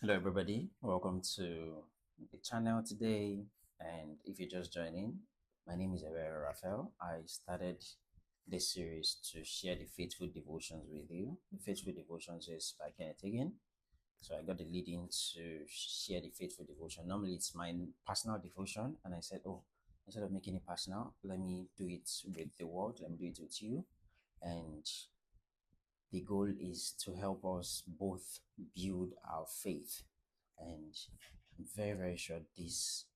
Hello, everybody. Welcome to the channel today. And if you're just joining, my name is Ever Raphael. I started this series to share the faithful devotions with you. The faithful devotions is by Kenneth Hagin. So I got the leading to share the faithful devotion. Normally, it's my personal devotion, and I said, "Oh, instead of making it personal, let me do it with the world. Let me do it with you." And the goal is to help us both build our faith, and I'm very, very sure this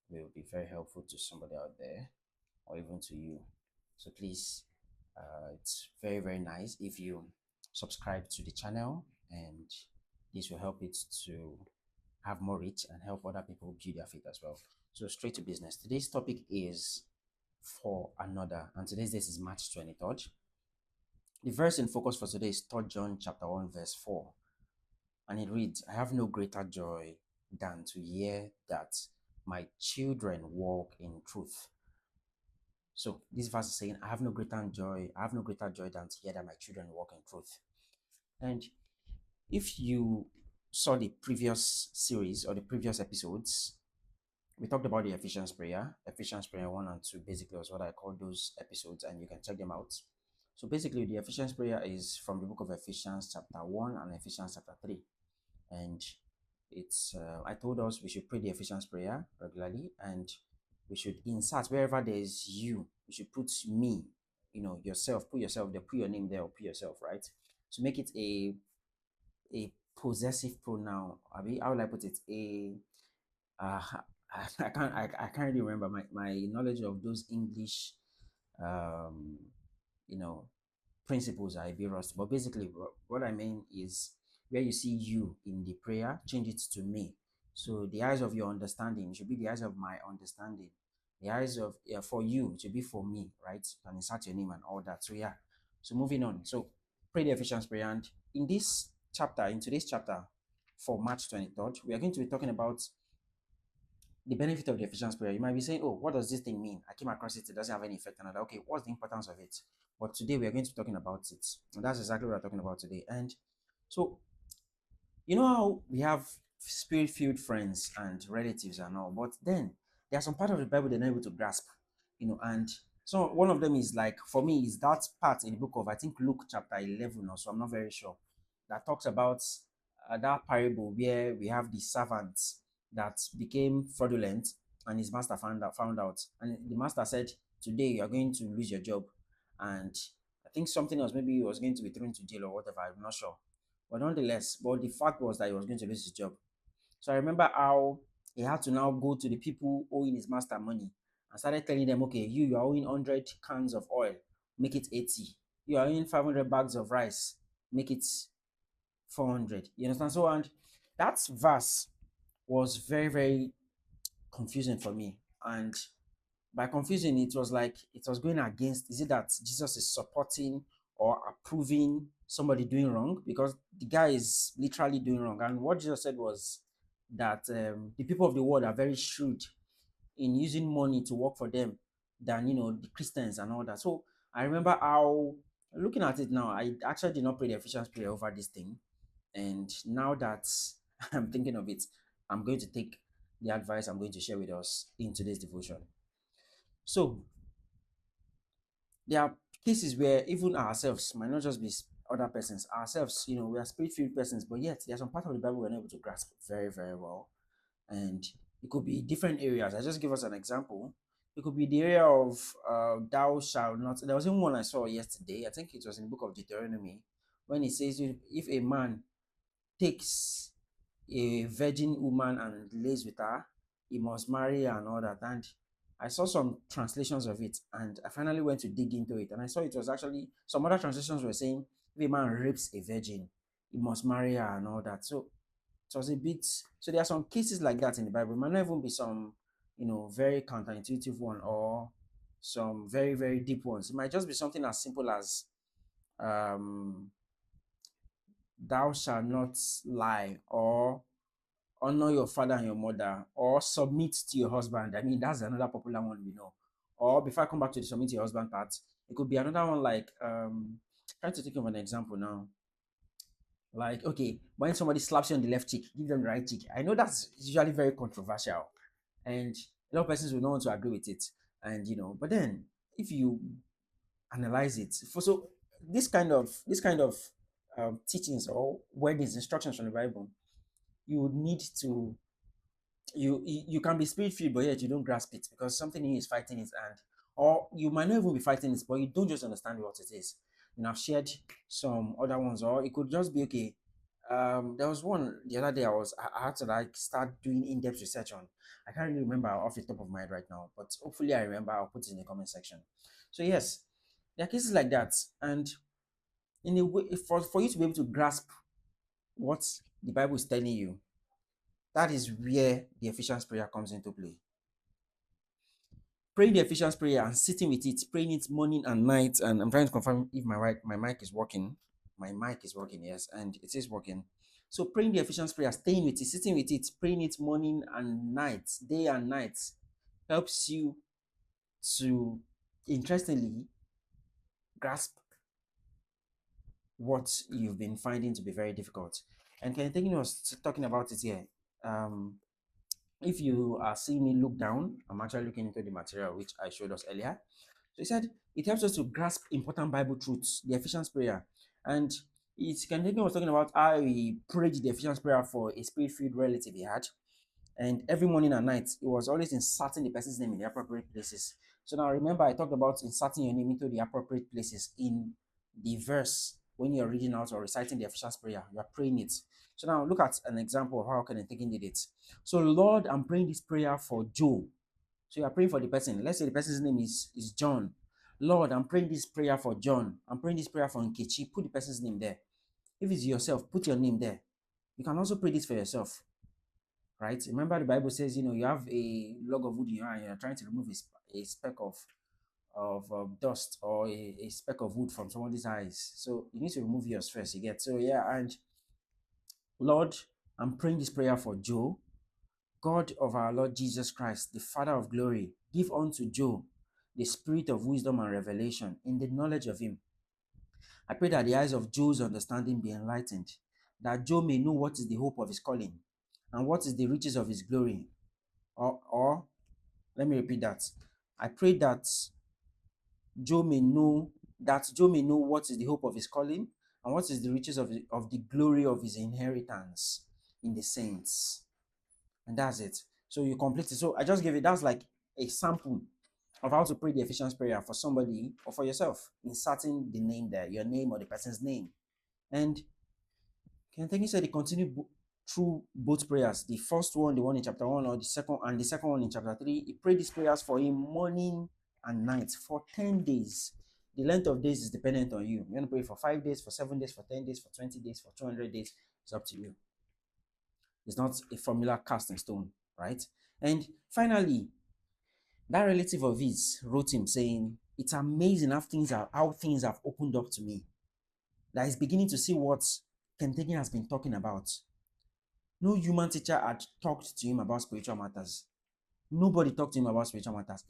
will be very helpful to somebody out there or even to you. So please, it's very, very nice if you subscribe to the channel, and this will help it to have more reach and help other people build their faith as well. So straight to business. Today's topic is for another, and today's date is March 23rd. The verse in focus for today is 3 John chapter 1 verse 4. And it reads, I have no greater joy than to hear that my children walk in truth. So this verse is saying, I have no greater joy than to hear that my children walk in truth. And if you saw the previous series or the previous episodes, we talked about the Ephesians prayer 1 and 2 basically was what I call those episodes, and you can check them out. So basically the Ephesians prayer is from the book of Ephesians chapter 1 and Ephesians chapter 3. And it's I told us we should pray the Ephesians prayer regularly, and we should insert wherever there is you should put me, yourself, put yourself there, put your name there, or put yourself, right? So make it a possessive pronoun. I mean, how will I put it? Uh, I can't really remember. My knowledge of those English um you know principles are a bit rusty, but basically what I mean is where you see you in the prayer, change it to me. So the eyes of your understanding should be the eyes of my understanding. The eyes of, yeah, for you should be for me, right? And insert your name and all that. So yeah, so moving on. So pray the Ephesians prayer, and in today's chapter for March 23rd, we are going to be talking about the benefit of the Ephesians prayer. You might be saying, oh, what does this thing mean? I came across it, it doesn't have any effect on it. Okay, what's the importance of it? But today we are going to be talking about it. And that's exactly what we're talking about today. And so, you know how we have spirit-filled friends and relatives and all, but then there are some part of the Bible they're not able to grasp, and so one of them is like, for me, is that part in the book of, I think, Luke chapter 11 or so, I'm not very sure, that talks about that parable where we have the servant that became fraudulent, and his master found out, and the master said, today you are going to lose your job. And I think something else, maybe he was going to be thrown to jail or whatever, I'm not sure. But nonetheless, but the fact was that he was going to lose his job. So I remember how he had to now go to the people owing his master money and started telling them, okay, you are owing 100 cans of oil, make it 80. You are owing 500 bags of rice, make it 400. You understand? So, and that verse was very, very confusing for me. And by confusing, it was like it was going against, is it that Jesus is supporting or approving somebody doing wrong? Because the guy is literally doing wrong. And what Jesus said was that the people of the world are very shrewd in using money to work for them than the Christians and all that. So I remember how, looking at it now, I actually did not pray the Ephesians prayer over this thing. And now that I'm thinking of it, I'm going to take the advice I'm going to share with us in today's devotion. So there are cases where even ourselves might not just be other persons, ourselves, we are spirit-filled persons, but yet there's some part of the Bible we're not able to grasp very, very well. And it could be different areas. I just give us an example. It could be the area of thou shalt not. There was even one I saw yesterday. I think it was in the book of Deuteronomy, when it says, if a man takes a virgin woman and lays with her, he must marry her and all that. And I saw some translations of it, and I finally went to dig into it, and I saw it was actually, some other translations were saying, if a man rapes a virgin, he must marry her and all that. So it was a bit, so there are some cases like that in the Bible. It might not even be some, very counterintuitive one or some very, very deep ones. It might just be something as simple as um thou shalt not lie, or honor your father and your mother, or submit to your husband. I mean, that's another popular one we know. Or before I come back to the submit to your husband part, it could be another one like trying to think of an example now. Like, okay, when somebody slaps you on the left cheek, give them the right cheek. I know that's usually very controversial, and a lot of persons will not want to agree with it. And but then if you analyze it, for so this kind of teachings or wordings, instructions from the Bible, you would need to you can be spirit filled, but yet you don't grasp it because something in you is fighting it, and or you might not even be fighting it, but you don't just understand what it is. I've shared some other ones, or it could just be okay. There was one the other day I had to like start doing in-depth research on. I can't really remember off the top of my head right now, but hopefully I remember. I'll put it in the comment section. So yes, there are cases like that, and in a way, for you to be able to grasp what the Bible is telling you, that is where the Ephesians prayer comes into play. Praying the Ephesians prayer and sitting with it, praying it morning and night. And I'm trying to confirm if my mic is working. My mic is working, yes, and it is working. So praying the Ephesians prayer, staying with it, sitting with it, praying it morning and night, day and night, helps you to interestingly grasp what you've been finding to be very difficult. And Ken Thinking was talking about it here. Um, if you are seeing me look down, I'm actually looking into the material which I showed us earlier. So he said it helps us to grasp important Bible truths, the Ephesians prayer. And Ken Hagin was talking about how he prayed the Ephesians prayer for a spirit-filled relative he had. And every morning and night, it was always inserting the person's name in the appropriate places. So now remember, I talked about inserting your name into the appropriate places in the verse when you're reading out or reciting the Ephesians prayer, you are praying it. So now look at an example of how Kenneth Hagin did it. So Lord, I'm praying this prayer for Joe. So you are praying for the person. Let's say the person's name is John. Lord, I'm praying this prayer for John. I'm praying this prayer for Nkechi. Put the person's name there. If it's yourself, put your name there. You can also pray this for yourself, right? Remember the Bible says, you have a log of wood in your eye and you're trying to remove a speck of dust or a speck of wood from somebody's eyes. So you need to remove yours first, you get. So yeah, and Lord, I'm praying this prayer for Joe. God of our Lord Jesus Christ, the Father of glory, give unto Joe the spirit of wisdom and revelation in the knowledge of him. I pray that the eyes of Joe's understanding be enlightened, that Joe may know what is the hope of his calling and what is the riches of his glory. Or let me repeat that. I pray that Joe may know what is the hope of his calling and what is the riches of the glory of his inheritance in the saints. And that's it. So you complete it. So I just gave it, that's like a sample of how to pray the Ephesians prayer for somebody or for yourself, inserting the name there, your name or the person's name. And Ken said he continued through both prayers. The first one, the one in chapter 1, or the second one in chapter 3. He prayed these prayers for him morning and night for 10 days. The length of days is dependent on you. You're going to pray for 5 days, for 7 days, for 10 days, for 20 days, for 200 days. It's up to you. It's not a formula cast in stone, right? And finally, that relative of his wrote him saying, it's amazing how things have opened up to me. That he's beginning to see what Ken Hagin has been talking about. No human teacher had talked to him about spiritual matters. Nobody talked to him about spiritual matters.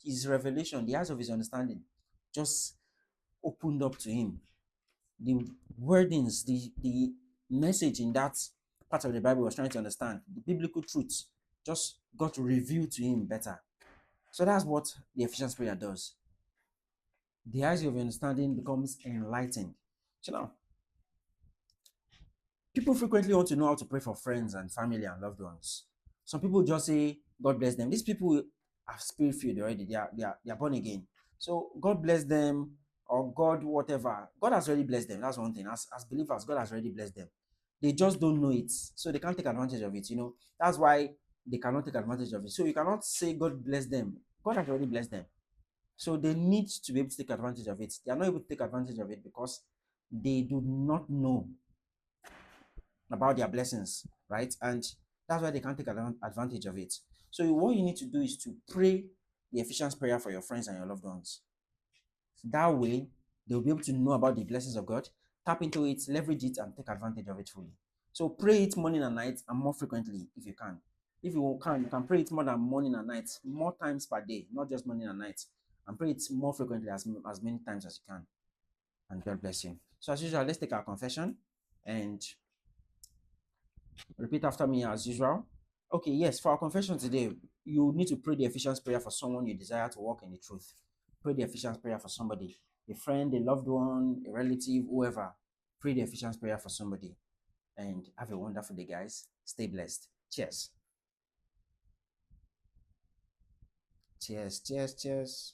His revelation, the eyes of his understanding, just opened up to him. The wordings, the message in that part of the Bible was trying to understand, the biblical truths just got revealed to him better. So that's what the Ephesians prayer does. The eyes of your understanding becomes enlightened. So now, people frequently want to know how to pray for friends and family and loved ones. Some people just say, God bless them. These people are spirit filled already. They are born again. So God bless them, or God whatever. God has already blessed them. That's one thing. As believers, God has already blessed them. They just don't know it. So they can't take advantage of it. That's why they cannot take advantage of it. So you cannot say God bless them. God has already blessed them. So they need to be able to take advantage of it. They are not able to take advantage of it because they do not know about their blessings, right? And that's why they can't take advantage of it. So what you need to do is to pray the Ephesians prayer for your friends and your loved ones. That way, they'll be able to know about the blessings of God, tap into it, leverage it, and take advantage of it fully. So pray it morning and night, and more frequently if you can. If you can pray it more than morning and night, more times per day, not just morning and night. And pray it more frequently as many times as you can. And God bless you. So as usual, let's take our confession. And repeat after me as usual. Okay, yes, for our confession today, you need to pray the Ephesians prayer for someone you desire to walk in the truth. Pray the Ephesians prayer for somebody, a friend, a loved one, a relative, whoever. Pray the Ephesians prayer for somebody. And have a wonderful day, guys. Stay blessed. Cheers. Cheers, cheers, cheers.